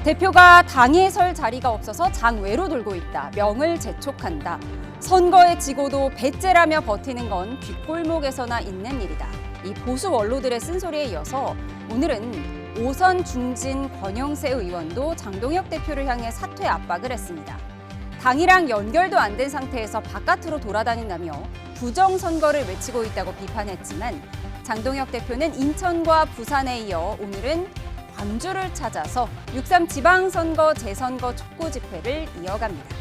대표가 당에 설 자리가 없어서 장외로 돌고 있다. 명을 재촉한다. 선거에 지고도 배째라며 버티는 건 뒷골목에서나 있는 일이다. 이 보수 원로들의 쓴소리에 이어서 오늘은 5선 중진 권영세 의원도 장동혁 대표를 향해 사퇴 압박을 했습니다. 당이랑 연결도 안 된 상태에서 바깥으로 돌아다닌다며 부정선거를 외치고 있다고 비판했지만 장동혁 대표는 인천과 부산에 이어 오늘은 광주를 찾아서 6.3 지방선거 재선거 촉구 집회를 이어갑니다.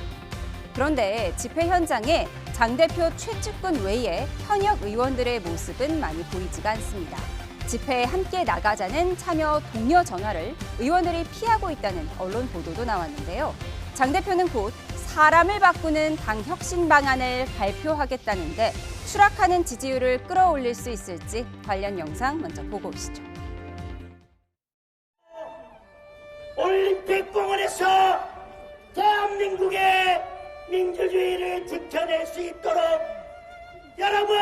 그런데 집회 현장에 장 대표 최측근 외에 현역 의원들의 모습은 많이 보이지가 않습니다. 집회에 함께 나가자는 참여 독려 전화를 의원들이 피하고 있다는 언론 보도도 나왔는데요. 장 대표는 곧 사람을 바꾸는 당 혁신 방안을 발표하겠다는데 추락하는 지지율을 끌어올릴 수 있을지 관련 영상 먼저 보고 오시죠. 올림픽공원에서 대한민국의 민주주의를 지켜낼 수 있도록 여러분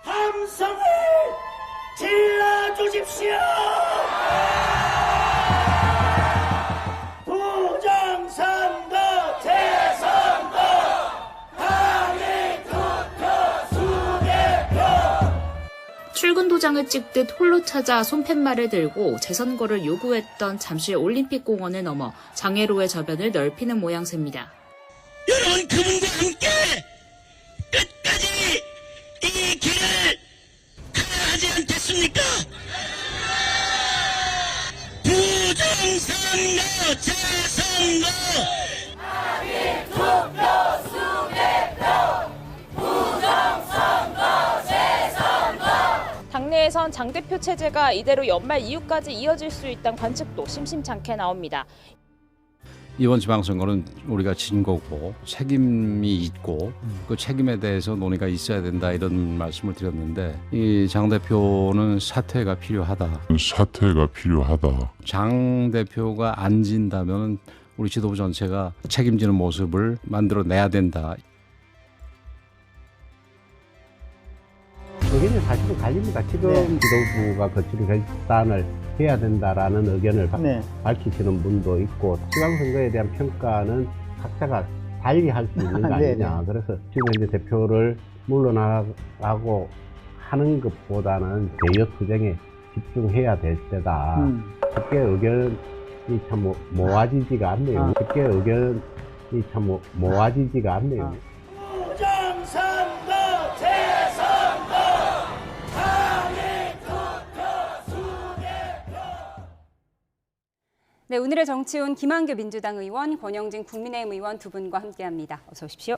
함성을 질러주십시오. 부정선거 재선거 당의 투표 수개표. 출근 도장을 찍듯 홀로 찾아 손팻말을 들고 재선거를 요구했던 잠실 올림픽공원을 넘어 장애로의 저변을 넓히는 모양새입니다. 여러분 그분과 함께 끝까지 이 길을 가야 하지 않겠습니까? 부정선거 재선거 당의 투표 수개표 부정선거 재선거. 당내에선 장 대표 체제가 이대로 연말 이후까지 이어질 수 있다는 관측도 심심찮게 나옵니다. 이번 지방선거는 우리가 진 거고 책임이 있고 그 책임에 대해서 논의가 있어야 된다 이런 말씀을 드렸는데 이 장 대표는 사퇴가 필요하다. 장 대표가 안 진다면 우리 지도부 전체가 책임지는 모습을 만들어내야 된다. 의견이 사실은 갈립니다. 지금 지도부가 거칠 결단을 해야 된다라는 의견을 밝히시는 분도 있고 지방선거에 대한 평가는 각자가 달리 할 수 있는 거 아니냐. 그래서 지금 현재 대표를 물러나라고 하는 것보다는 대여 투쟁에 집중해야 될 때다. 쉽게 의견이 참 모아지지가 않네요. 부정선거 재선거 당의 투표 수개표. 네, 오늘의 정치운 김한규 민주당 의원, 권영진 국민의힘 의원 두 분과 함께합니다. 어서 오십시오.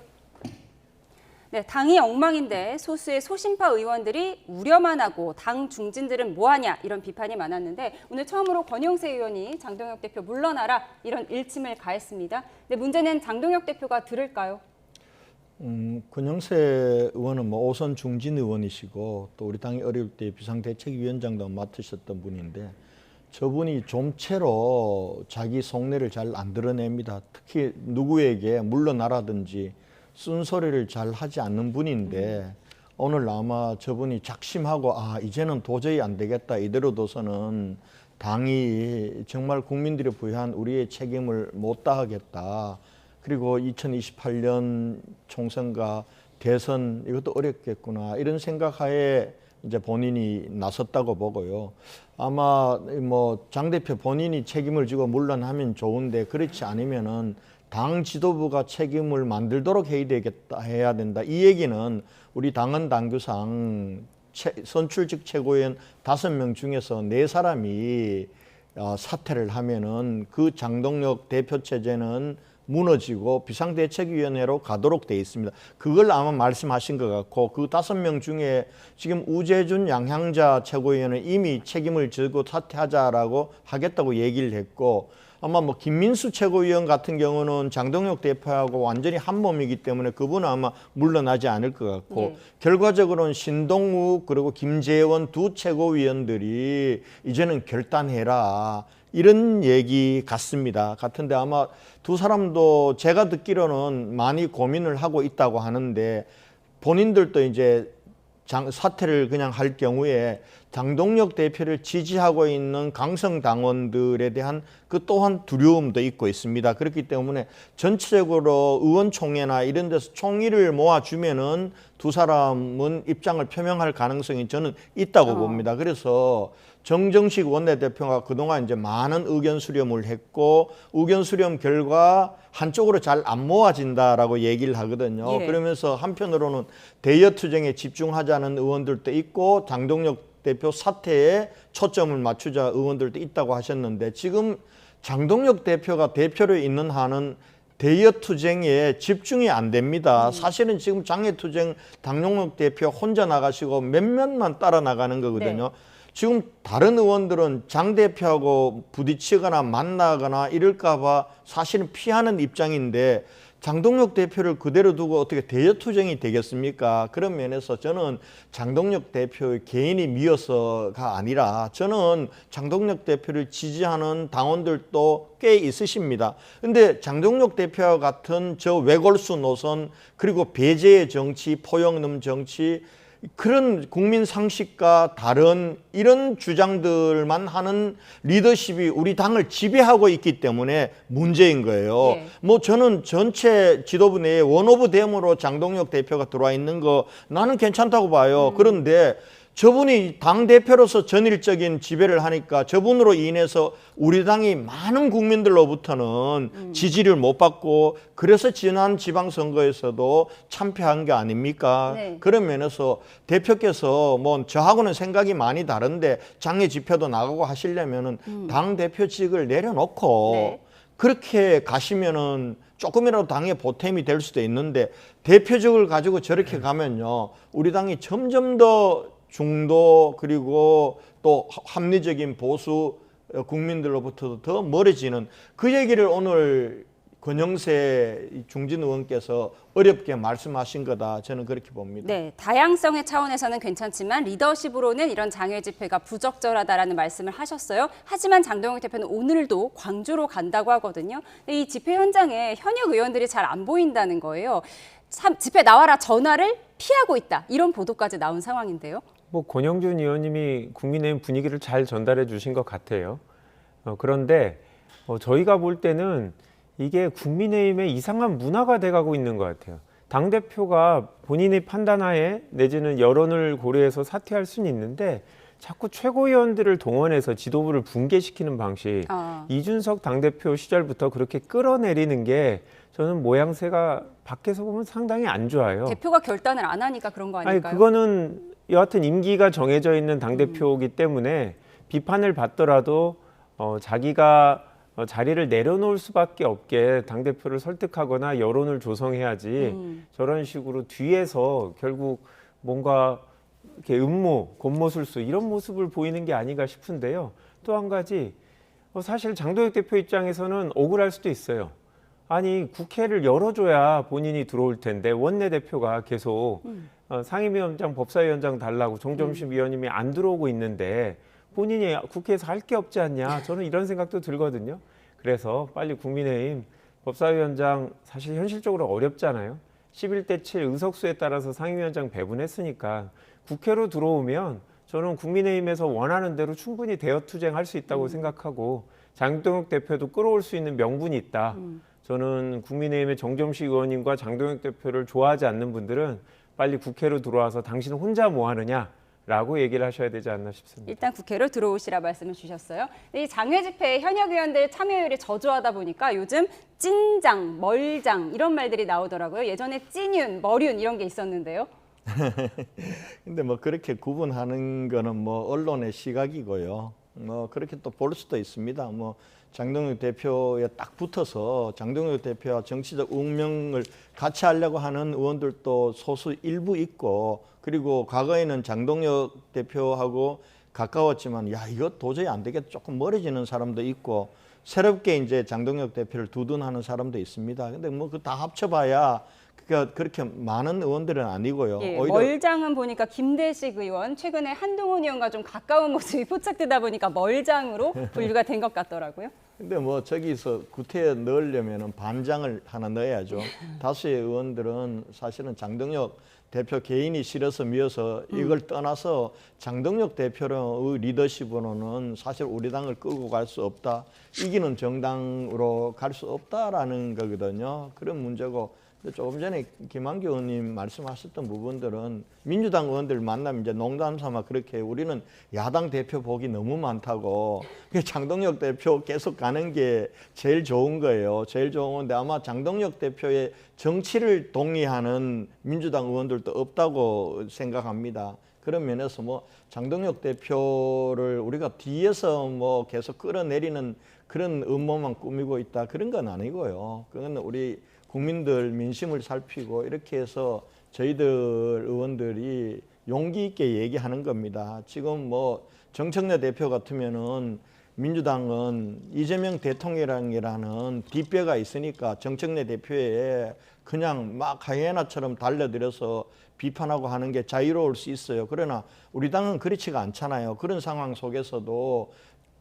네, 당이 엉망인데 소수의 소신파 의원들이 우려만 하고 당 중진들은 뭐하냐 이런 비판이 많았는데 오늘 처음으로 권영세 의원이 장동혁 대표 물러나라 이런 일침을 가했습니다. 근데 문제는 장동혁 대표가 들을까요? 권영세 의원은 5선 중진 의원이시고 또 우리 당이 어려울 때 비상대책위원장도 맡으셨던 분인데 저분이 좀채로 자기 속내를 잘 안 드러냅니다. 특히 누구에게 물러나라든지 쓴소리를 잘 하지 않는 분인데 오늘 아마 저분이 작심하고 이제는 도저히 안 되겠다. 이대로 둬서는 당이 정말 국민들이 부여한 우리의 책임을 못 다하겠다. 그리고 2028년 총선과 대선 이것도 어렵겠구나. 이런 생각하에 이제 본인이 나섰다고 보고요. 아마 장 대표 본인이 책임을 지고 물러나면 좋은데 그렇지 않으면은 당 지도부가 책임을 만들도록 해야 된다. 이 얘기는 우리 당헌 당규상 선출직 최고위원 5명 중에서 4사람이 사퇴를 하면은 그 장동혁 대표 체제는 무너지고 비상대책위원회로 가도록 돼 있습니다. 그걸 아마 말씀하신 것 같고 그 5명 중에 지금 우재준 양향자 최고위원은 이미 책임을 지고 사퇴하자라고 하겠다고 얘기를 했고 아마 김민수 최고위원 같은 경우는 장동혁 대표하고 완전히 한 몸이기 때문에 그분은 아마 물러나지 않을 것 같고 결과적으로는 신동욱 그리고 김재원 두 최고위원들이 이제는 결단해라. 이런 얘기 같은데 아마 두 사람도 제가 듣기로는 많이 고민을 하고 있다고 하는데 본인들도 이제 사퇴를 그냥 할 경우에 장동혁 대표를 지지하고 있는 강성 당원들에 대한 그 또한 두려움도 있고 있습니다. 그렇기 때문에 전체적으로 의원총회나 이런 데서 총의를 모아주면은 두 사람은 입장을 표명할 가능성이 저는 있다고 봅니다. 그래서 정정식 원내대표가 그동안 이제 많은 의견 수렴을 했고 의견 수렴 결과 한쪽으로 잘 안 모아진다라고 얘기를 하거든요. 예. 그러면서 한편으로는 대여 투쟁에 집중하자는 의원들도 있고 장동혁 대표 사퇴에 초점을 맞추자 의원들도 있다고 하셨는데 지금 장동혁 대표가 대표로 있는 한은 대여 투쟁에 집중이 안 됩니다. 사실은 지금 장애 투쟁 장동혁 대표 혼자 나가시고 몇몇만 따라 나가는 거거든요. 지금 다른 의원들은 장 대표하고 부딪히거나 만나거나 이럴까 봐 사실은 피하는 입장인데 장동혁 대표를 그대로 두고 어떻게 대여 투쟁이 되겠습니까? 그런 면에서 저는 장동혁 대표의 개인이 미어서가 아니라 저는 장동혁 대표를 지지하는 당원들도 꽤 있으십니다. 근데 장동혁 대표와 같은 저 외골수 노선 그리고 배제의 정치, 포용름 정치 그런 국민 상식과 다른 이런 주장들만 하는 리더십이 우리 당을 지배하고 있기 때문에 문제인 거예요. 예. 뭐 저는 전체 지도부 내에 원오브 댐으로 장동혁 대표가 들어와 있는 거 나는 괜찮다고 봐요. 그런데 저분이 당대표로서 전일적인 지배를 하니까 저분으로 인해서 우리 당이 많은 국민들로부터는 지지를 못 받고 그래서 지난 지방선거에서도 참패한 게 아닙니까? 네. 그런 면에서 대표께서 뭐 저하고는 생각이 많이 다른데 장애 집회도 나가고 하시려면은 당대표직을 내려놓고 네. 그렇게 가시면은 조금이라도 당의 보탬이 될 수도 있는데 대표직을 가지고 저렇게 가면요. 우리 당이 점점 더 중도 그리고 또 합리적인 보수 국민들로부터도 더 멀어지는 그 얘기를 오늘 권영세 중진 의원께서 어렵게 말씀하신 거다. 저는 그렇게 봅니다. 네, 다양성의 차원에서는 괜찮지만 리더십으로는 이런 장외 집회가 부적절하다라는 말씀을 하셨어요. 하지만 장동혁 대표는 오늘도 광주로 간다고 하거든요. 근데 이 집회 현장에 현역 의원들이 잘 안 보인다는 거예요. 집회 나와라 전화를 피하고 있다. 이런 보도까지 나온 상황인데요. 뭐 권영준 의원님이 국민의힘 분위기를 잘 전달해 주신 것 같아요. 그런데 저희가 볼 때는 이게 국민의힘의 이상한 문화가 돼가고 있는 것 같아요. 당대표가 본인의 판단하에 내지는 여론을 고려해서 사퇴할 수는 있는데 자꾸 최고위원들을 동원해서 지도부를 붕괴시키는 방식. 이준석 당대표 시절부터 그렇게 끌어내리는 게 저는 모양새가 밖에서 보면 상당히 안 좋아요. 대표가 결단을 안 하니까 그런 거 아닐까요? 아니 그거는 여하튼 임기가 정해져 있는 당대표이기 때문에 비판을 받더라도 자기가 자리를 내려놓을 수밖에 없게 당대표를 설득하거나 여론을 조성해야지 저런 식으로 뒤에서 결국 뭔가 이렇게 음모, 곤모술수 이런 모습을 보이는 게 아닌가 싶은데요. 또 한 가지 사실 장동혁 대표 입장에서는 억울할 수도 있어요. 아니 국회를 열어줘야 본인이 들어올 텐데 원내대표가 계속 상임위원장, 법사위원장 달라고 정점심 위원님이 안 들어오고 있는데 본인이 국회에서 할 게 없지 않냐 저는 이런 생각도 들거든요. 그래서 빨리 국민의힘 법사위원장 사실 현실적으로 어렵잖아요. 11대 7 의석수에 따라서 상임위원장 배분했으니까 국회로 들어오면 저는 국민의힘에서 원하는 대로 충분히 대여 투쟁할 수 있다고 생각하고 장동혁 대표도 끌어올 수 있는 명분이 있다. 저는 국민의힘의 정점식 의원님과 장동혁 대표를 좋아하지 않는 분들은 빨리 국회로 들어와서 당신은 혼자 뭐 하느냐라고 얘기를 하셔야 되지 않나 싶습니다. 일단 국회로 들어오시라 말씀을 주셨어요. 이 장외 집회에 현역 의원들 참여율이 저조하다 보니까 요즘 찐장, 멀장 이런 말들이 나오더라고요. 예전에 찐윤, 머륜 이런 게 있었는데요. 근데 뭐 그렇게 구분하는 거는 뭐 언론의 시각이고요. 뭐 그렇게 또 볼 수도 있습니다. 뭐 장동혁 대표에 딱 붙어서 장동혁 대표와 정치적 운명을 같이 하려고 하는 의원들도 소수 일부 있고 그리고 과거에는 장동혁 대표하고 가까웠지만 야 이거 도저히 안 되겠다 조금 멀어지는 사람도 있고 새롭게 이제 장동혁 대표를 두둔하는 사람도 있습니다. 근데 뭐 그 다 합쳐봐야 그러니까 그렇게 많은 의원들은 아니고요. 예, 오히려 멀장은 보니까 김대식 의원, 최근에 한동훈 의원과 좀 가까운 모습이 포착되다 보니까 멀장으로 분류가 된 것 같더라고요. 근데 뭐 저기서 구태에 넣으려면 반장을 하나 넣어야죠. 다수의 의원들은 사실은 장동혁 대표 개인이 싫어서 미워서 이걸 떠나서 장동혁 대표의 리더십으로는 사실 우리 당을 끌고 갈 수 없다. 이기는 정당으로 갈 수 없다라는 거거든요. 그런 문제고 조금 전에 김한규 의원님 말씀하셨던 부분들은 민주당 의원들 만나면 이제 농담 삼아 그렇게 우리는 야당 대표 복이 너무 많다고 장동혁 대표 계속 가는 게 제일 좋은 거예요. 제일 좋은 건데 아마 장동혁 대표의 정치를 동의하는 민주당 의원들도 없다고 생각합니다. 그런 면에서 뭐 장동혁 대표를 우리가 뒤에서 뭐 계속 끌어내리는 그런 음모만 꾸미고 있다 그런 건 아니고요. 그건 우리 국민들 민심을 살피고 이렇게 해서 저희들 의원들이 용기 있게 얘기하는 겁니다. 지금 뭐 정청래 대표 같으면은 민주당은 이재명 대통령이라는 뒷배가 있으니까 정청래 대표에 그냥 막 하이에나처럼 달려들어서 비판하고 하는 게 자유로울 수 있어요. 그러나 우리 당은 그렇지가 않잖아요. 그런 상황 속에서도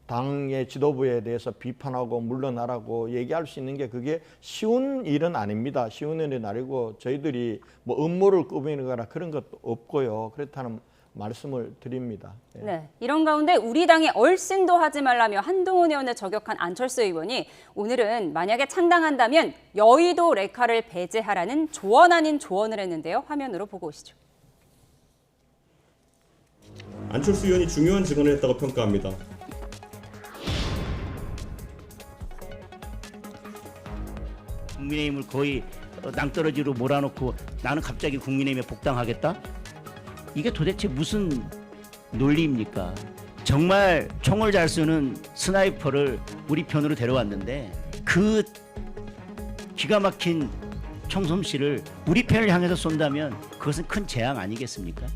당의 지도부에 대해서 비판하고 물러나라고 얘기할 수 있는 게 그게 쉬운 일은 아닙니다. 쉬운 일은 아니고 저희들이 뭐 음모를 꾸미는 거나 그런 것도 없고요. 그렇다는 말씀을 드립니다. 예. 네, 이런 가운데 우리 당에 얼씬도 하지 말라며 한동훈 의원을 저격한 안철수 의원이 오늘은 만약에 창당한다면 여의도 레카를 배제하라는 조언 아닌 조언을 했는데요. 화면으로 보고 오시죠. 안철수 의원이 중요한 증언을 했다고 평가합니다. 국민의힘을 거의 낭떠러지로 몰아놓고 나는 갑자기 국민의힘에 복당하겠다? 이게 도대체 무슨 논리입니까? 정말 총을 잘 쏘는 스나이퍼를 우리 편으로 데려왔는데 그 기가 막힌 총솜씨를 우리 편을 향해서 쏜다면 그것은 큰 재앙 아니겠습니까?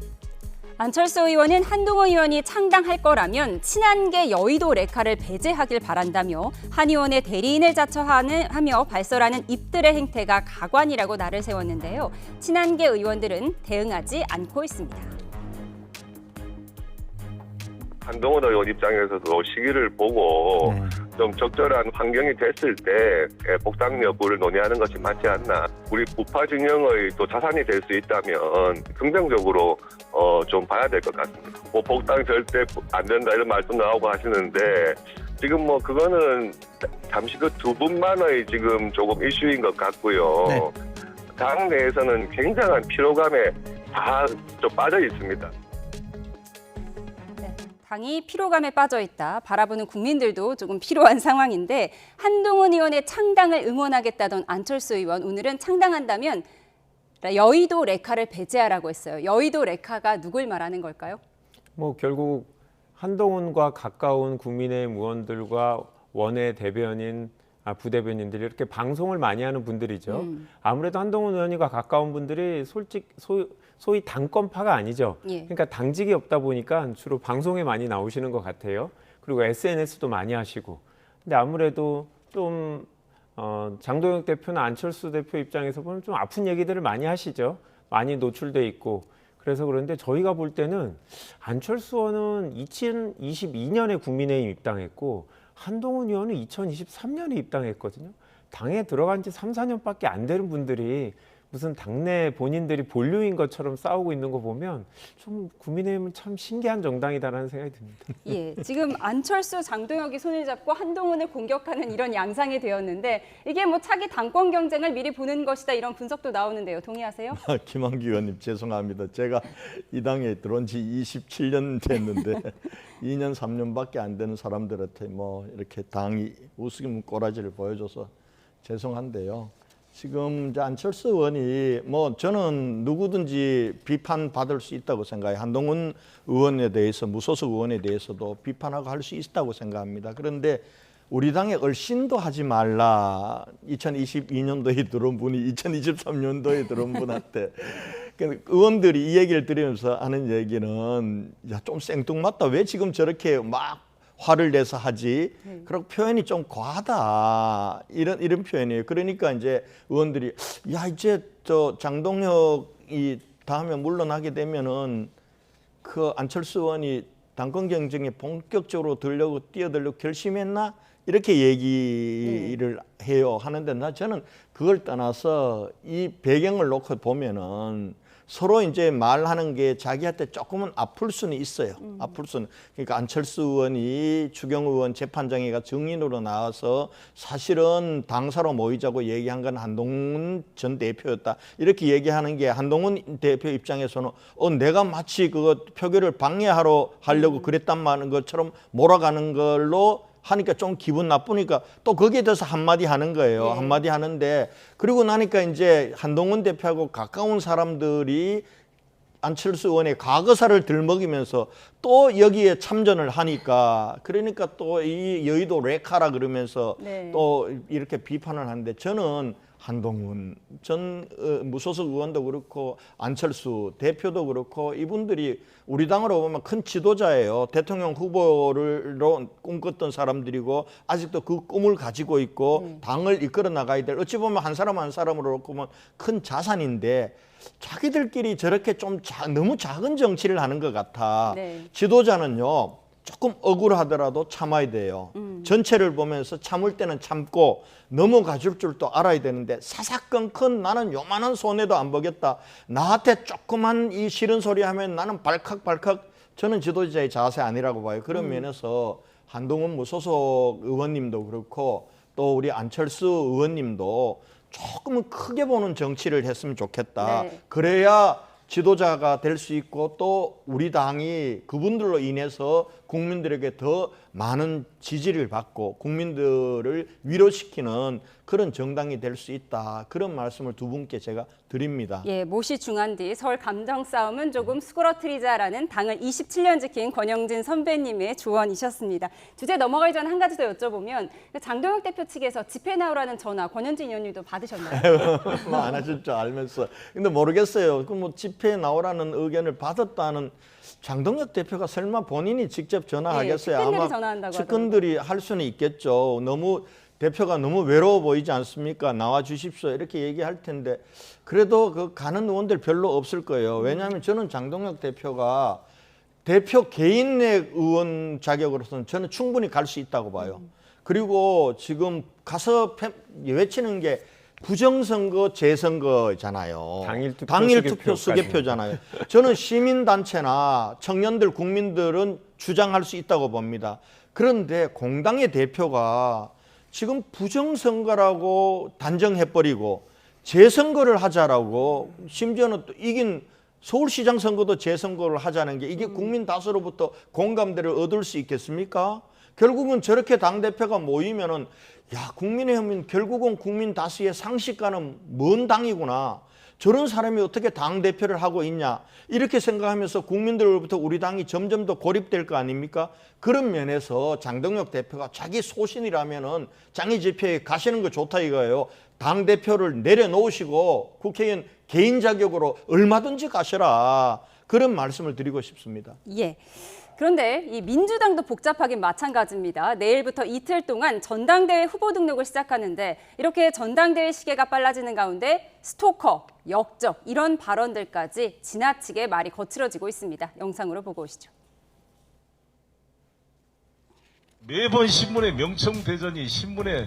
안철수 의원은 한동훈 의원이 창당할 거라면 친한계 여의도 레카를 배제하길 바란다며 한 의원의 대리인을 자처하며 발설하는 입들의 행태가 가관이라고 날을 세웠는데요. 친한계 의원들은 대응하지 않고 있습니다. 한동훈 의원 입장에서도 시기를 보고 좀 적절한 환경이 됐을 때 복당 여부를 논의하는 것이 맞지 않나. 우리 우파 진영의 또 자산이 될 수 있다면 긍정적으로 좀 봐야 될 것 같습니다. 뭐 복당 절대 안 된다 이런 말도 나오고 하시는데 지금 뭐 그거는 잠시 그 두 분만의 지금 조금 이슈인 것 같고요. 네. 당 내에서는 굉장한 피로감에 다 좀 빠져 있습니다. 당이 피로감에 빠져 있다. 바라보는 국민들도 조금 피로한 상황인데 한동훈 의원의 창당을 응원하겠다던 안철수 의원 오늘은 창당한다면 여의도 레카를 배제하라고 했어요. 여의도 레카가 누굴 말하는 걸까요? 뭐 결국 한동훈과 가까운 국민의힘 의원들과 원외 대변인, 부대변인들이 이렇게 방송을 많이 하는 분들이죠. 아무래도 한동훈 의원과 가까운 분들이 소위 당권파가 아니죠. 예. 그러니까 당직이 없다 보니까 주로 방송에 많이 나오시는 것 같아요. 그리고 SNS도 많이 하시고. 근데 아무래도 좀 장동혁 대표나 안철수 대표 입장에서 보면 좀 아픈 얘기들을 많이 하시죠. 많이 노출돼 있고. 그래서 그런데 저희가 볼 때는 안철수 의원은 2022년에 국민의힘 입당했고 한동훈 의원은 2023년에 입당했거든요. 당에 들어간 지 3, 4년밖에 안 되는 분들이 무슨 당내 본인들이 본류인 것처럼 싸우고 있는 거 보면 좀 국민의힘은 참 신기한 정당이다라는 생각이 듭니다. 예, 지금 안철수, 장동혁이 손을 잡고 한동훈을 공격하는 이런 양상이 되었는데 이게 뭐 차기 당권 경쟁을 미리 보는 것이다 이런 분석도 나오는데요. 동의하세요? 김한규 의원님 죄송합니다. 제가 이 당에 들어온 지 27년 됐는데 2년 3년밖에 안 되는 사람들한테 뭐 이렇게 당이 우스갯 꼬라지를 보여줘서 죄송한데요. 지금 이제 안철수 의원이 뭐 저는 누구든지 비판받을 수 있다고 생각해요. 한동훈 의원에 대해서 무소속 의원에 대해서도 비판하고 할 수 있다고 생각합니다. 그런데 우리 당에 얼씬도 하지 말라. 2022년도에 들어온 분이 2023년도에 들어온 분한테 의원들이 이 얘기를 들으면서 하는 얘기는 야, 좀 생뚱맞다. 왜 지금 저렇게 막 화를 내서 하지? 그리고 표현이 좀 과하다. 이런 표현이에요. 그러니까 이제 의원들이 야 이제 저 장동혁이 다음에 물러나게 되면은 그 안철수 의원이 당권 경쟁에 본격적으로 뛰어들려고 결심했나? 이렇게 얘기를 해요. 하는데 저는 그걸 떠나서 이 배경을 놓고 보면은 서로 이제 말하는 게 자기한테 조금은 아플 수는 있어요. 아플 수는. 그러니까 안철수 의원이 추경 의원 재판장애가 증인으로 나와서 사실은 당사로 모이자고 얘기한 건 한동훈 전 대표였다. 이렇게 얘기하는 게 한동훈 대표 입장에서는 내가 마치 그거 표결을 방해하러 하려고 그랬단 말인 것처럼 몰아가는 걸로 하니까 좀 기분 나쁘니까 또 거기에 대해서 한마디 하는 거예요. 한마디 하는데 그리고 나니까 이제 한동훈 대표하고 가까운 사람들이 안철수 의원의 과거사를 들먹이면서 또 여기에 참전을 하니까 그러니까 또 이 여의도 레카라 그러면서 또 이렇게 비판을 하는데 저는 한동훈 전 무소속 의원도 그렇고 안철수 대표도 그렇고 이분들이 우리 당으로 보면 큰 지도자예요. 대통령 후보를 꿈꿨던 사람들이고 아직도 그 꿈을 가지고 있고 당을 이끌어 나가야 될 어찌 보면 한 사람 한 사람으로 보면 큰 자산인데 자기들끼리 저렇게 좀 너무 작은 정치를 하는 것 같아. 지도자는요. 조금 억울하더라도 참아야 돼요. 전체를 보면서 참을 때는 참고 넘어가 줄 줄도 알아야 되는데 사사건건 나는 요만한 손해도 안 보겠다. 나한테 조그만 이 싫은 소리 하면 나는 발칵발칵 저는 지도자의 자세 아니라고 봐요. 그런 면에서 한동훈 무소속 의원님도 그렇고 또 우리 안철수 의원님도 조금은 크게 보는 정치를 했으면 좋겠다. 그래야 지도자가 될 수 있고 또 우리 당이 그분들로 인해서 국민들에게 더 많은 지지를 받고 국민들을 위로시키는 그런 정당이 될 수 있다. 그런 말씀을 두 분께 제가 드립니다. 예, 못이 중한 뒤 서울 감정 싸움은 조금 수그러뜨리자라는 당을 27년 지킨 권영진 선배님의 조언이셨습니다. 주제 넘어가기 전에 한 가지 더 여쭤보면 장동혁 대표 측에서 집회 나오라는 전화 권영진 의원님도 받으셨나요? 안 하실 줄 알면서. 근데 모르겠어요. 그 뭐 집회에 나오라는 의견을 받았다는 장동혁 대표가 설마 본인이 직접 전화하겠어요? 측근들이 전화한다고 측근들이 할 수는 있겠죠. 대표가 너무 외로워 보이지 않습니까? 나와 주십시오. 이렇게 얘기할 텐데 그래도 그 가는 의원들 별로 없을 거예요. 왜냐하면 저는 장동혁 대표가 대표 개인의 의원 자격으로서는 저는 충분히 갈 수 있다고 봐요. 그리고 지금 가서 외치는 게 부정선거, 재선거잖아요. 당일 투표 수개표잖아요. 저는 시민단체나 청년들, 국민들은 주장할 수 있다고 봅니다. 그런데 공당의 대표가 지금 부정선거라고 단정해버리고 재선거를 하자라고 심지어는 또 이긴 서울시장 선거도 재선거를 하자는 게 이게 국민 다수로부터 공감대를 얻을 수 있겠습니까? 결국은 저렇게 당대표가 모이면은 야, 국민의힘은 결국은 국민 다수의 상식과는 먼 당이구나. 저런 사람이 어떻게 당대표를 하고 있냐. 이렇게 생각하면서 국민들로부터 우리 당이 점점 더 고립될 거 아닙니까? 그런 면에서 장동혁 대표가 자기 소신이라면은 장애 집회에 가시는 거 좋다 이거예요. 당대표를 내려놓으시고 국회의원 개인 자격으로 얼마든지 가셔라. 그런 말씀을 드리고 싶습니다. 예. 그런데 이 민주당도 복잡하긴 마찬가지입니다. 내일부터 이틀 동안 전당대회 후보 등록을 시작하는데 이렇게 전당대회 시계가 빨라지는 가운데 스토커, 역적 이런 발언들까지 지나치게 말이 거칠어지고 있습니다. 영상으로 보고 오시죠. 매번 신문에 명청대전이 신문에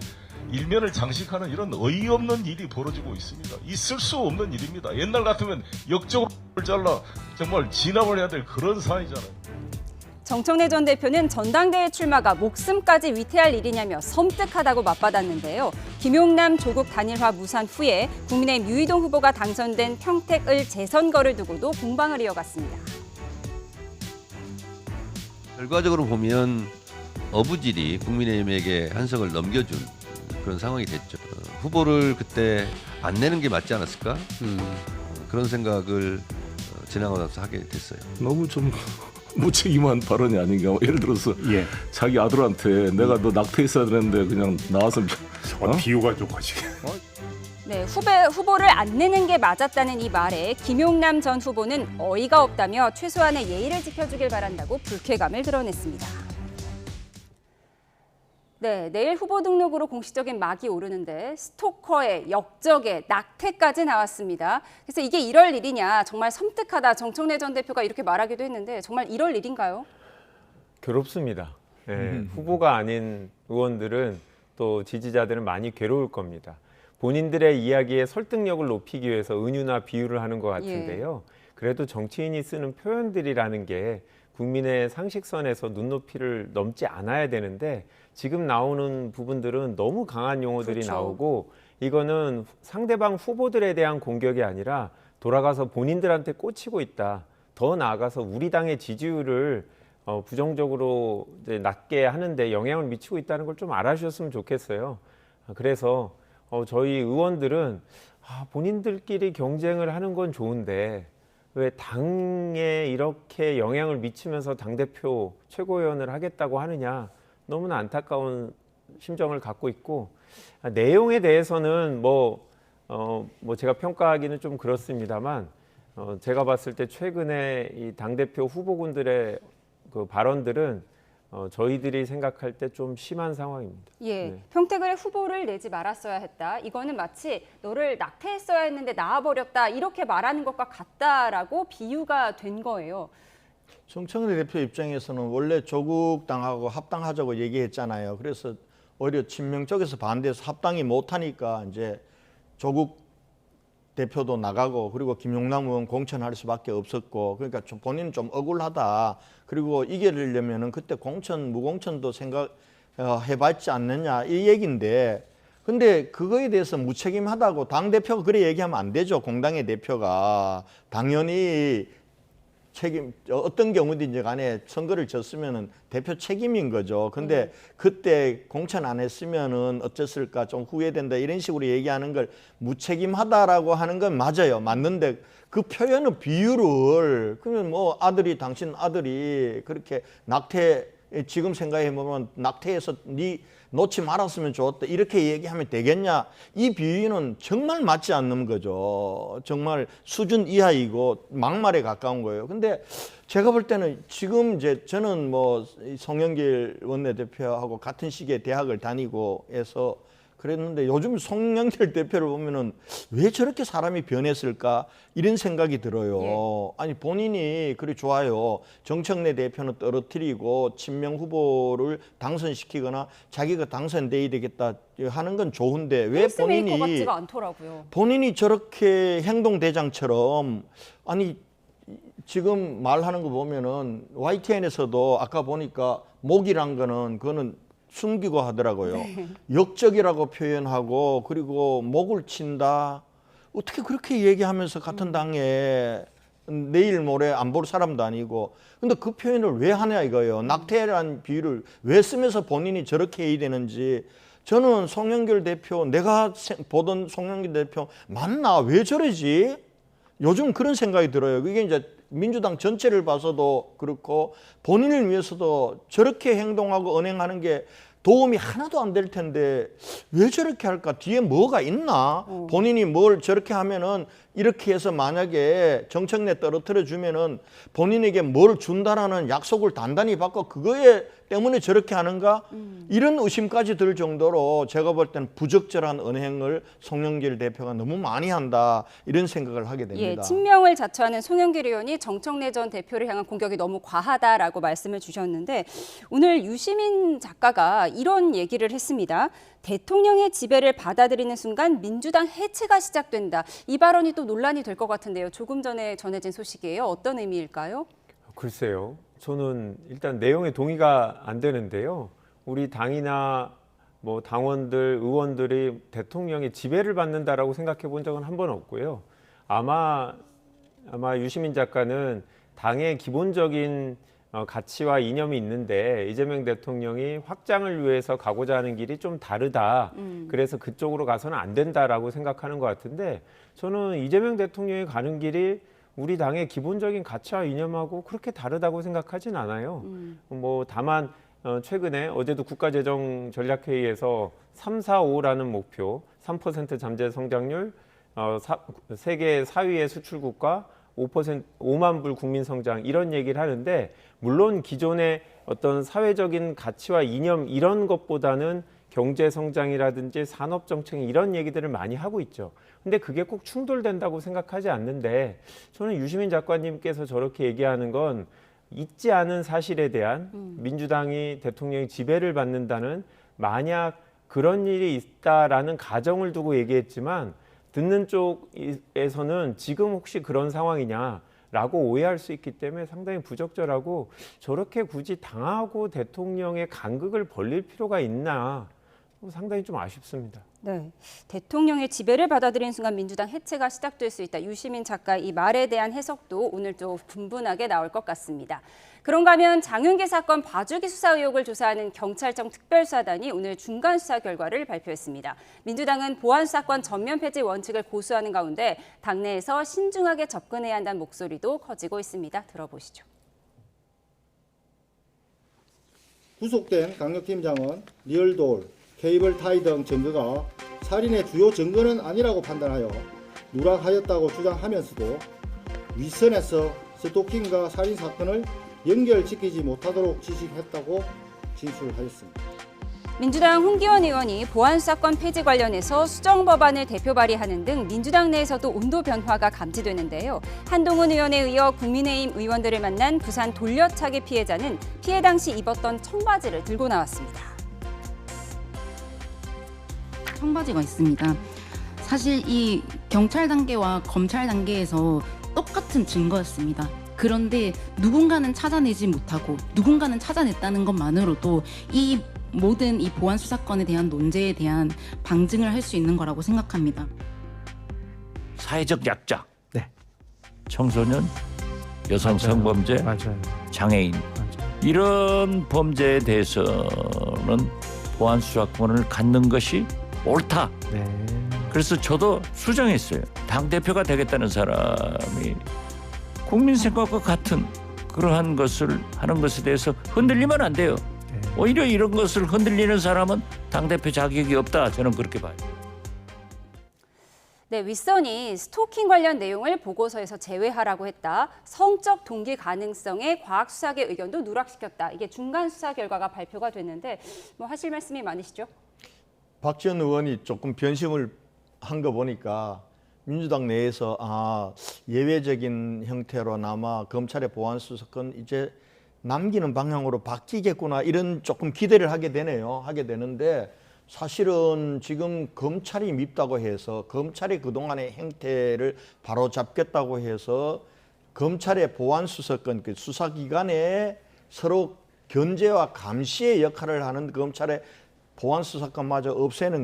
일면을 장식하는 이런 어이없는 일이 벌어지고 있습니다. 있을 수 없는 일입니다. 옛날 같으면 역적을 잘라 정말 진압을 해야 될 그런 사안이잖아요. 정청래 전 대표는 전당대회 출마가 목숨까지 위태할 일이냐며 섬뜩하다고 맞받았는데요. 김용남 조국 단일화 무산 후에 국민의힘 유이동 후보가 당선된 평택을 재선거를 두고도 공방을 이어갔습니다. 결과적으로 보면 어부질이 국민의힘에게 한석을 넘겨준 그런 상황이 됐죠. 후보를 그때 안 내는 게 맞지 않았을까? 그런 생각을 지나고 나서 하게 됐어요. 너무 좀 무책임한 발언이 아닌가. 예를 들어서 자기 아들한테 내가 너 낙태했어야 되는데 그냥 나와서 비유가 좀 거시게. 네, 후보를 안 내는 게 맞았다는 이 말에 김용남 전 후보는 어이가 없다며 최소한의 예의를 지켜주길 바란다고 불쾌감을 드러냈습니다. 네, 내일 후보 등록으로 공식적인 막이 오르는데 스토커에 역적에 낙태까지 나왔습니다. 그래서 이게 이럴 일이냐, 정말 섬뜩하다. 정청래 전 대표가 이렇게 말하기도 했는데 정말 이럴 일인가요? 괴롭습니다. 네, 후보가 아닌 의원들은 또 지지자들은 많이 괴로울 겁니다. 본인들의 이야기의 설득력을 높이기 위해서 은유나 비유를 하는 것 같은데요. 그래도 정치인이 쓰는 표현들이라는 게 국민의 상식선에서 눈높이를 넘지 않아야 되는데 지금 나오는 부분들은 너무 강한 용어들이 그렇죠. 나오고 이거는 상대방 후보들에 대한 공격이 아니라 돌아가서 본인들한테 꽂히고 있다. 더 나아가서 우리 당의 지지율을 부정적으로 이제 낮게 하는데 영향을 미치고 있다는 걸 좀 알아주셨으면 좋겠어요. 그래서 저희 의원들은 본인들끼리 경쟁을 하는 건 좋은데 왜 당에 이렇게 영향을 미치면서 당대표 최고위원을 하겠다고 하느냐, 너무나 안타까운 심정을 갖고 있고, 내용에 대해서는 뭐 제가 평가하기는 좀 그렇습니다만 제가 봤을 때 최근에 이 당대표 후보군들의 그 발언들은 저희들이 생각할 때 좀 심한 상황입니다. 예, 평택을에 후보를 내지 말았어야 했다. 이거는 마치 너를 낙태했어야 했는데 낳아버렸다 이렇게 말하는 것과 같다라고 비유가 된 거예요. 정청래 대표 입장에서는 원래 조국당하고 합당하자고 얘기했잖아요. 그래서 오히려 친명 쪽에서 반대해서 합당이 못하니까 이제 조국 대표도 나가고 그리고 김용남 의원 공천할 수밖에 없었고, 그러니까 본인은 좀 억울하다. 그리고 이기려면은 그때 공천 무공천도 생각해봤지 않느냐 이 얘기인데, 근데 그거에 대해서 무책임하다고 당 대표가 그래 얘기하면 안 되죠. 공당의 대표가 당연히 어떤 경우든지 간에 선거를 졌으면은 대표 책임인 거죠. 근데 그때 공천 안 했으면은 어쨌을까 좀 후회된다 이런 식으로 얘기하는 걸 무책임하다라고 하는 건 맞아요. 맞는데 그 표현은 비유를, 그러면 뭐 당신 아들이 그렇게 낙태, 지금 생각해 보면 낙태해서 네 놓지 말았으면 좋았다 이렇게 얘기하면 되겠냐? 이 비유는 정말 맞지 않는 거죠. 정말 수준 이하이고 막말에 가까운 거예요. 근데 제가 볼 때는 지금 이제 저는 뭐 송영길 원내대표하고 같은 시기에 대학을 다니고 해서 그랬는데 요즘 송영길 대표를 보면은 왜 저렇게 사람이 변했을까 이런 생각이 들어요. 아니 본인이 그래 좋아요. 정청래 대표는 떨어뜨리고 친명 후보를 당선시키거나 자기가 당선돼야 되겠다 하는 건 좋은데 왜 페이스메이커 같지가 않더라고요. 본인이 저렇게 행동대장처럼, 아니 지금 말하는 거 보면은 YTN에서도 아까 보니까 목이란 거는 그거는 숨기고 하더라고요. 역적이라고 표현하고 그리고 목을 친다. 어떻게 그렇게 얘기하면서 같은 당에 내일 모레 안 볼 사람도 아니고. 근데 그 표현을 왜 하냐 이거예요. 낙태란 비유를 왜 쓰면서 본인이 저렇게 해야 되는지. 저는 송영길 대표, 내가 보던 송영길 대표 맞나? 왜 저러지? 요즘 그런 생각이 들어요. 그게 이제 민주당 전체를 봐서도 그렇고 본인을 위해서도 저렇게 행동하고 언행하는 게 도움이 하나도 안 될 텐데 왜 저렇게 할까? 뒤에 뭐가 있나? 본인이 뭘 저렇게 하면은 이렇게 해서 만약에 정청래 떨어뜨려 주면은 본인에게 뭘 준다라는 약속을 단단히 받고 그거에 때문에 저렇게 하는가? 이런 의심까지 들 정도로 제가 볼 때는 부적절한 언행을 송영길 대표가 너무 많이 한다 이런 생각을 하게 됩니다. 예, 친명을 자처하는 송영길 의원이 정청래 전 대표를 향한 공격이 너무 과하다라고 말씀을 주셨는데 오늘 유시민 작가가 이런 얘기를 했습니다. 대통령의 지배를 받아들이는 순간 민주당 해체가 시작된다. 이 발언이 또 논란이 될 것 같은데요. 조금 전에 전해진 소식이에요. 어떤 의미일까요? 글쎄요. 저는 일단 내용에 동의가 안 되는데요. 우리 당이나 뭐 당원들, 의원들이 대통령의 지배를 받는다라고 생각해 본 적은 한 번 없고요. 아마 유시민 작가는 당의 기본적인 가치와 이념이 있는데 이재명 대통령이 확장을 위해서 가고자 하는 길이 좀 다르다. 그래서 그쪽으로 가서는 안 된다라고 생각하는 것 같은데 저는 이재명 대통령이 가는 길이 우리 당의 기본적인 가치와 이념하고 그렇게 다르다고 생각하진 않아요. 뭐 다만 최근에 어제도 국가재정전략회의에서 3, 4, 5라는 목표, 3% 잠재 성장률, 세계 4위의 수출국가, 5만 불 국민 성장 이런 얘기를 하는데 물론 기존의 어떤 사회적인 가치와 이념 이런 것보다는 경제 성장이라든지 산업 정책 이런 얘기들을 많이 하고 있죠. 근데 그게 꼭 충돌된다고 생각하지 않는데 저는 유시민 작가님께서 저렇게 얘기하는 건 있지 않은 사실에 대한 민주당이 대통령의 지배를 받는다는 만약 그런 일이 있다라는 가정을 두고 얘기했지만 듣는 쪽에서는 지금 혹시 그런 상황이냐라고 오해할 수 있기 때문에 상당히 부적절하고 저렇게 굳이 당하고 대통령의 간극을 벌릴 필요가 있나 상당히 좀 아쉽습니다. 네, 대통령의 지배를 받아들인 순간 민주당 해체가 시작될 수 있다. 유시민 작가 이 말에 대한 해석도 오늘 좀 분분하게 나올 것 같습니다. 그런가 하면 장윤기 사건 봐주기 수사 의혹을 조사하는 경찰청 특별수사단이 오늘 중간 수사 결과를 발표했습니다. 민주당은 보안 수사권 전면 폐지 원칙을 고수하는 가운데 당내에서 신중하게 접근해야 한다는 목소리도 커지고 있습니다. 들어보시죠. 구속된 강력팀장은 리얼돌, 케이블 타이 등 증거가 살인의 주요 증거는 아니라고 판단하여 누락하였다고 주장하면서도 윗선에서 스토킹과 살인 사건을 연결시키지 못하도록 지시했다고 진술하였습니다. 민주당 홍기원 의원이 보안수사권 폐지 관련해서 수정법안을 대표 발의하는 등 민주당 내에서도 온도 변화가 감지되는데요. 한동훈 의원에 이어 국민의힘 의원들을 만난 부산 돌려차기 피해자는 피해 당시 입었던 청바지를 들고 나왔습니다. 청바지가 있습니다. 사실 이 경찰 단계와 검찰 단계에서 똑같은 증거였습니다. 그런데 누군가는 찾아내지 못하고 누군가는 찾아냈다는 것만으로도 이 모든 이 보안 수사권에 대한 논제에 대한 방증을 할 수 있는 거라고 생각합니다. 사회적 약자, 네. 청소년, 여성 성범죄, 장애인 이런 범죄에 대해서는 보안 수사권을 갖는 것이 옳다. 네. 그래서 저도 수정했어요. 당대표가 되겠다는 사람이 국민 생각과 같은 그러한 것을 하는 것에 대해서 흔들리면 안 돼요. 오히려 이런 것을 흔들리는 사람은 당대표 자격이 없다. 저는 그렇게 봐요. 네, 윗선이 스토킹 관련 내용을 보고서에서 제외하라고 했다. 성적 동기 가능성의 과학수사계 의견도 누락시켰다. 이게 중간 수사 결과가 발표가 됐는데 뭐 하실 말씀이 많으시죠? 박지원 의원이 조금 변심을 한 거 보니까 민주당 내에서 예외적인 형태로나마 검찰의 보안수사권 이제 남기는 방향으로 바뀌겠구나 이런 조금 기대를 하게 되네요. 하게 되는데 사실은 지금 검찰이 밉다고 해서 검찰이 그동안의 행태를 바로잡겠다고 해서 검찰의 보안수사권 그 수사기관에 서로 견제와 감시의 역할을 하는 검찰의 보안수사권마저 없애는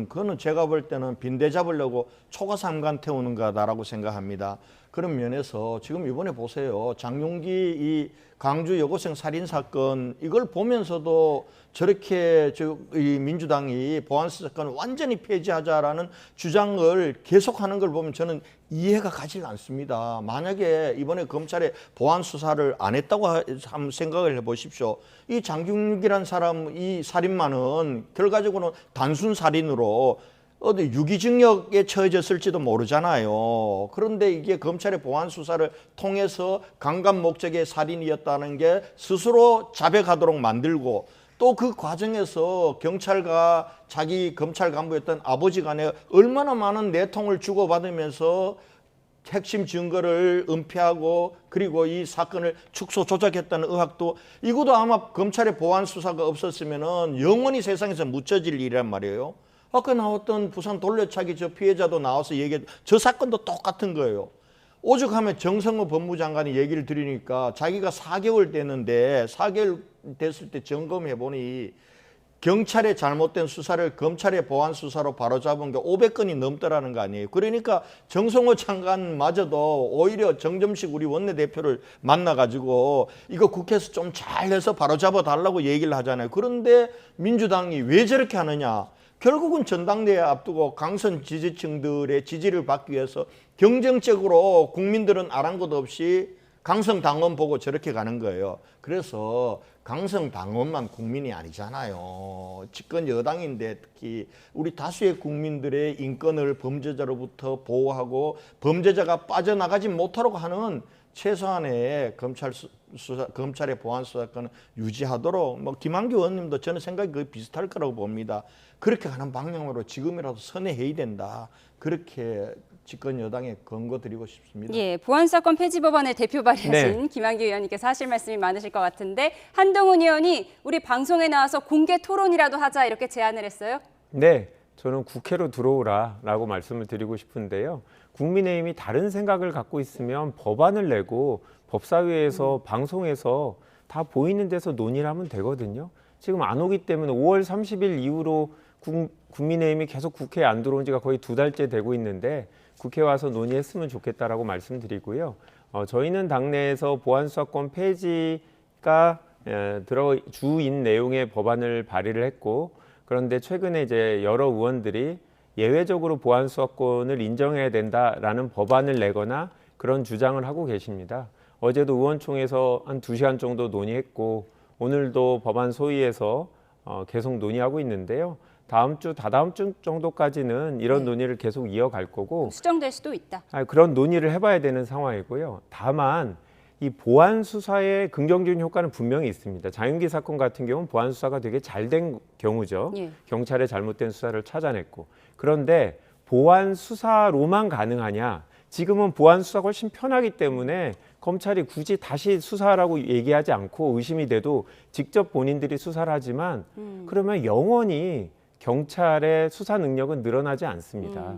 그거는 제가 볼 때는 빈대 잡으려고 초가삼간 태우는 거다라고 생각합니다. 그런 면에서 지금 이번에 보세요. 장윤기 이 광주 여고생 살인 사건 이걸 보면서도 저렇게 이 민주당이 보안수사권 완전히 폐지하자라는 주장을 계속하는 걸 보면 저는 이해가 가지가 않습니다. 만약에 이번에 검찰에 보안수사를 안 했다고 한번 생각을 해보십시오. 이 장윤기란 사람 이 살인마는 결과적으로는 단순 살인으로 어디 유기징역에 처해졌을지도 모르잖아요. 그런데 이게 검찰의 보안수사를 통해서 강간 목적의 살인이었다는 게 스스로 자백하도록 만들고 또 그 과정에서 경찰과 자기 검찰 간부였던 아버지 간에 얼마나 많은 내통을 주고받으면서 핵심 증거를 은폐하고 그리고 이 사건을 축소 조작했다는 의혹도 이것도 아마 검찰의 보안수사가 없었으면 영원히 세상에서 묻혀질 일이란 말이에요. 아까 나왔던 부산 돌려차기 저 피해자도 나와서 얘기해 저 사건도 똑같은 거예요. 오죽하면 정성호 법무장관이 얘기를 드리니까 자기가 4개월 됐는데 4개월 됐을 때 점검해 보니 경찰의 잘못된 수사를 검찰의 보안 수사로 바로잡은 게 500건이 넘더라는 거 아니에요. 그러니까 정성호 장관마저도 오히려 정점식 우리 원내대표를 만나가지고 이거 국회에서 좀 잘해서 바로잡아 달라고 얘기를 하잖아요. 그런데 민주당이 왜 저렇게 하느냐. 결국은 전당대회 앞두고 강성 지지층들의 지지를 받기 위해서 경쟁적으로 국민들은 아랑곳 없이 강성 당원 보고 저렇게 가는 거예요. 그래서 강성 당원만 국민이 아니잖아요. 집권 여당인데 특히 우리 다수의 국민들의 인권을 범죄자로부터 보호하고 범죄자가 빠져나가지 못하도록 하는 최소한의 검찰의 보안 수사권을 유지하도록 뭐 김한규 의원님도 저는 생각이 거의 비슷할 거라고 봅니다. 그렇게 가는 방향으로 지금이라도 선회해야 된다. 그렇게 집권 여당에 권고 드리고 싶습니다. 예, 보안수사권 폐지 법안을 대표 발의하신 김한규 의원님께서 하실 말씀이 많으실 것 같은데 한동훈 의원이 우리 방송에 나와서 공개 토론이라도 하자 이렇게 제안을 했어요. 네, 저는 국회로 들어오라라고 말씀을 드리고 싶은데요. 국민의힘이 다른 생각을 갖고 있으면 법안을 내고 법사위에서 방송에서 다 보이는 데서 논의를 하면 되거든요. 지금 안 오기 때문에 5월 30일 이후로 국민의힘이 계속 국회에 안 들어온 지가 거의 2달째 되고 있는데 국회에 와서 논의했으면 좋겠다라고 말씀드리고요. 저희는 당내에서 보안수사권 폐지가 주인 내용의 법안을 발의를 했고 그런데 최근에 이제 여러 의원들이 예외적으로 보안수사권을 인정해야 된다라는 법안을 내거나 그런 주장을 하고 계십니다. 어제도 의원총회에서 한 2시간 정도 논의했고 오늘도 법안 소위에서 계속 논의하고 있는데요. 다음 주, 다다음 주 정도까지는 이런 논의를 계속 이어갈 거고 수정될 수도 있다. 그런 논의를 해봐야 되는 상황이고요. 다만 이 보안 수사의 긍정적인 효과는 분명히 있습니다. 장윤기 사건 같은 경우는 보안 수사가 되게 잘 된 경우죠. 예. 경찰의 잘못된 수사를 찾아냈고 그런데 보안 수사로만 가능하냐? 지금은 보안 수사가 훨씬 편하기 때문에 검찰이 굳이 다시 수사라고 얘기하지 않고 의심이 돼도 직접 본인들이 수사를 하지만 그러면 영원히 경찰의 수사 능력은 늘어나지 않습니다.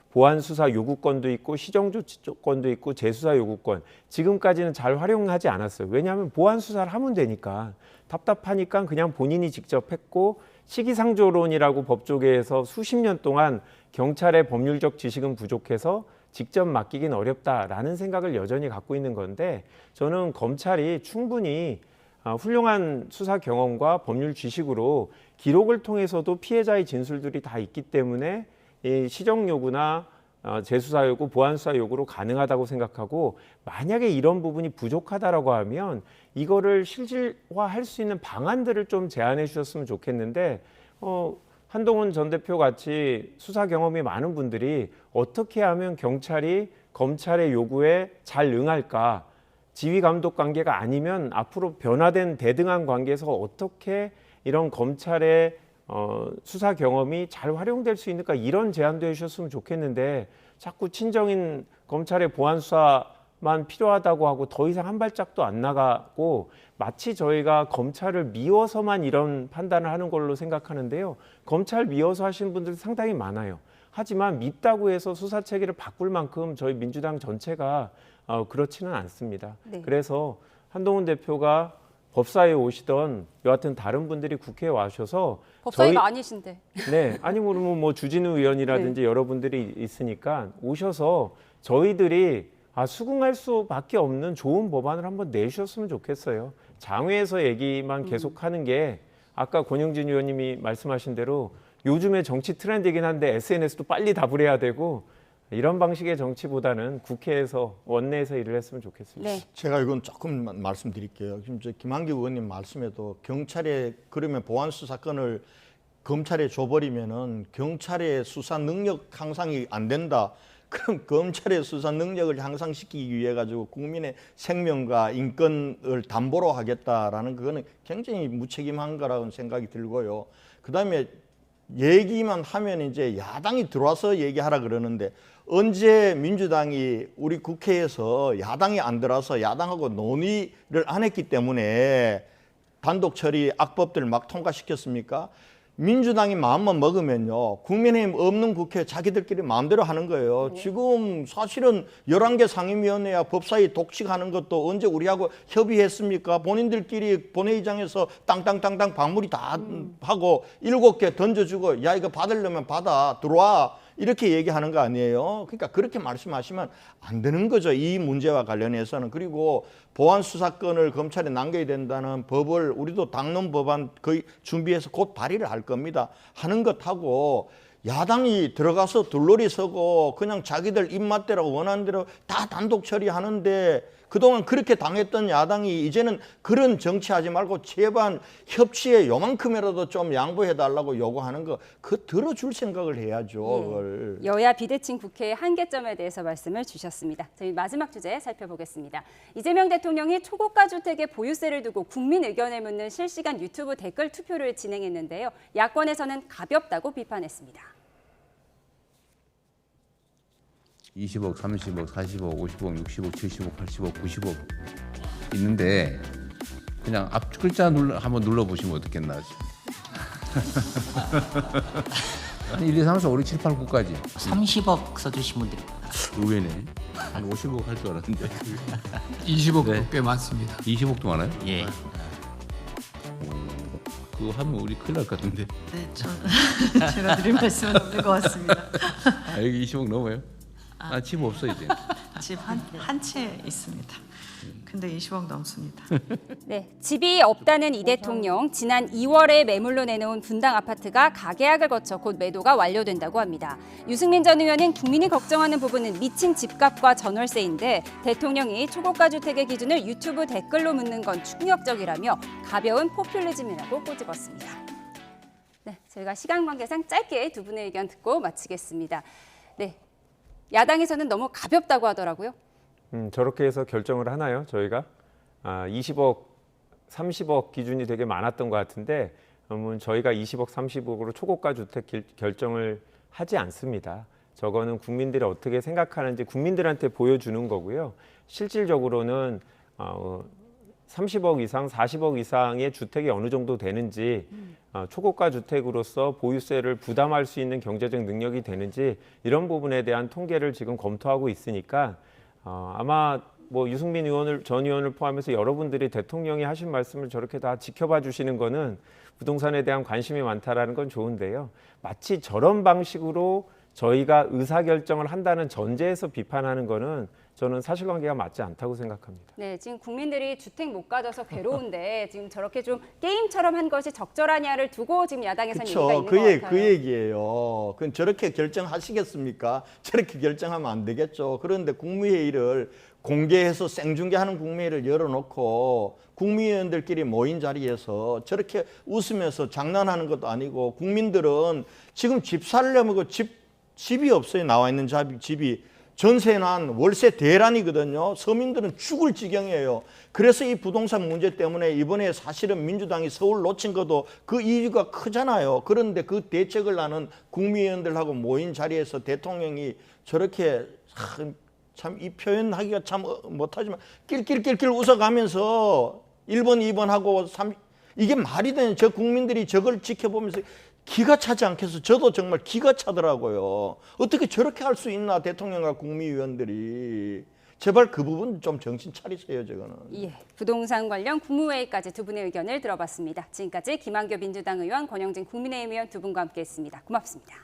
보안 수사 요구권도 있고 시정조치권도 있고 재수사 요구권 지금까지는 잘 활용하지 않았어요. 왜냐하면 보안 수사를 하면 되니까 답답하니까 그냥 본인이 직접 했고 시기상조론이라고 법조계에서 수십 년 동안 경찰의 법률적 지식은 부족해서 직접 맡기긴 어렵다라는 생각을 여전히 갖고 있는 건데 저는 검찰이 충분히 훌륭한 수사 경험과 법률 지식으로 기록을 통해서도 피해자의 진술들이 다 있기 때문에 이 시정 요구나 재수사 요구, 보안 수사 요구로 가능하다고 생각하고 만약에 이런 부분이 부족하다라고 하면 이거를 실질화할 수 있는 방안들을 좀 제안해 주셨으면 좋겠는데 한동훈 전 대표 같이 수사 경험이 많은 분들이 어떻게 하면 경찰이 검찰의 요구에 잘 응할까? 지휘 감독 관계가 아니면 앞으로 변화된 대등한 관계에서 어떻게 이런 검찰의 수사 경험이 잘 활용될 수 있는가 이런 제안도 해주셨으면 좋겠는데 자꾸 친정인 검찰의 보안 수사만 필요하다고 하고 더 이상 한 발짝도 안 나가고 마치 저희가 검찰을 미워서만 이런 판단을 하는 걸로 생각하는데요. 검찰 미워서 하시는 분들 상당히 많아요. 하지만 밉다고 해서 수사 체계를 바꿀 만큼 저희 민주당 전체가 그렇지는 않습니다. 네. 그래서 한동훈 대표가 법사위에 오시던 여하튼 다른 분들이 국회에 와셔서 법사위가 아니신데. 네, 아니 뭐 주진우 의원이라든지 네. 여러분들이 있으니까 오셔서 저희들이 수긍할 수밖에 없는 좋은 법안을 한번 내주셨으면 좋겠어요. 장외에서 얘기만 계속하는 게 아까 권영진 의원님이 말씀하신 대로 요즘에 정치 트렌드이긴 한데 SNS도 빨리 답을 해야 되고 이런 방식의 정치보다는 국회에서 원내에서 일을 했으면 좋겠습니다. 네. 제가 이건 조금 말씀드릴게요. 지금 김한규 의원님 말씀에도 경찰에 그러면 보안 수사권을 검찰에 줘버리면은 경찰의 수사 능력 향상이 안 된다. 그럼 검찰의 수사 능력을 향상시키기 위해 가지고 국민의 생명과 인권을 담보로 하겠다라는 그거는 굉장히 무책임한 거라는 생각이 들고요. 그다음에 얘기만 하면 이제 야당이 들어와서 얘기하라 그러는데 언제 민주당이 우리 국회에서 야당이 안 들어와서 야당하고 논의를 안 했기 때문에 단독 처리 악법들을 막 통과시켰습니까? 민주당이 마음만 먹으면요. 국민의힘 없는 국회 자기들끼리 마음대로 하는 거예요. 지금 사실은 11개 상임위원회야 법사위 독식하는 것도 언제 우리하고 협의했습니까? 본인들끼리 본회의장에서 땅땅땅땅 방물이 다 하고 7개 던져주고 야 이거 받으려면 받아 들어와 이렇게 얘기하는 거 아니에요. 그러니까 그렇게 말씀하시면 안 되는 거죠. 이 문제와 관련해서는. 그리고 보안 수사권을 검찰에 남겨야 된다는 법을 우리도 당론 법안 거의 준비해서 곧 발의를 할 겁니다. 하는 것하고 야당이 들어가서 둘러리 서고 그냥 자기들 입맛대로 원하는 대로 다 단독 처리하는데 그동안 그렇게 당했던 야당이 이제는 그런 정치하지 말고 제발 협치에 요만큼이라도 좀 양보해달라고 요구하는 거 그거 들어줄 생각을 해야죠. 그걸. 여야 비대칭 국회의 한계점에 대해서 말씀을 주셨습니다. 저희 마지막 주제 살펴보겠습니다. 이재명 대통령이 초고가 주택의 보유세를 두고 국민 의견을 묻는 실시간 유튜브 댓글 투표를 진행했는데요. 야권에서는 가볍다고 비판했습니다. 20억, 30억, 40억, 50억, 60억, 70억, 80억, 90억 있는데 그냥 앞 글자 한번 눌러보시면 어떻겠나. 한 1, 2, 3, 4, 5, 6, 7, 8, 9까지 30억 써주시면 됩니다. 의외네. 한 50억 할 줄 알았는데 20억도 꽤 많습니다. 20억도 많아요? 예. 그거 하면 우리 큰일 날 것 같은데. 네, 제가 드릴 말씀은 없는 것 같습니다. 아, 여기 20억 넘어요? 아, 집 없어 이제. 집 한 채 있습니다. 근데 20억 넘습니다. 네, 집이 없다는 이 대통령, 지난 2월에 매물로 내놓은 분당 아파트가 가계약을 거쳐 곧 매도가 완료된다고 합니다. 유승민 전 의원은 국민이 걱정하는 부분은 미친 집값과 전월세인데 대통령이 초고가 주택의 기준을 유튜브 댓글로 묻는 건 충격적이라며 가벼운 포퓰리즘이라고 꼬집었습니다. 네, 저희가 시간 관계상 짧게 두 분의 의견 듣고 마치겠습니다. 네, 야당에서는 너무 가볍다고 하더라고요. 저렇게 해서 결정을 하나요? 저희가 20억, 30억 기준이 되게 많았던 것 같은데 저희가 20억, 30억으로 초고가 주택 결정을 하지 않습니다. 저거는 국민들이 어떻게 생각하는지 국민들한테 보여주는 거고요. 실질적으로는 30억 이상, 40억 이상의 주택이 어느 정도 되는지 초고가 주택으로서 보유세를 부담할 수 있는 경제적 능력이 되는지 이런 부분에 대한 통계를 지금 검토하고 있으니까 아마 뭐 유승민 전 의원을 포함해서 여러분들이 대통령이 하신 말씀을 저렇게 다 지켜봐 주시는 거는 부동산에 대한 관심이 많다라는 건 좋은데요. 마치 저런 방식으로 저희가 의사결정을 한다는 전제에서 비판하는 거는 저는 사실관계가 맞지 않다고 생각합니다. 네, 지금 국민들이 주택 못 가져서 괴로운데 지금 저렇게 좀 게임처럼 한 것이 적절하냐를 두고 지금 야당에서는 얘기가 있는 것 같아요. 그 얘기예요. 그건 저렇게 결정하시겠습니까? 저렇게 결정하면 안 되겠죠. 그런데 국무회의를 공개해서 생중계하는 국무회의를 열어놓고 국무위원들끼리 모인 자리에서 저렇게 웃으면서 장난하는 것도 아니고 국민들은 지금 집 살려면 집이 없어요. 나와 있는 집이. 전세 난 월세 대란이거든요. 서민들은 죽을 지경이에요. 그래서 이 부동산 문제 때문에 이번에 사실은 민주당이 서울 놓친 것도 그 이유가 크잖아요. 그런데 그 대책을 나는 국무위원들하고 모인 자리에서 대통령이 저렇게 참 이 표현하기가 참 못하지만 낄낄낄낄 웃어가면서 1번, 2번 하고 이게 말이 되는 저 국민들이 저걸 지켜보면서 기가 차지 않겠어. 저도 정말 기가 차더라고요. 어떻게 저렇게 할 수 있나 대통령과 국무위원들이. 제발 그 부분 좀 정신 차리세요. 저거는. 예, 부동산 관련 국무회의까지 두 분의 의견을 들어봤습니다. 지금까지 김한교 민주당 의원, 권영진 국민의힘 의원 두 분과 함께했습니다. 고맙습니다.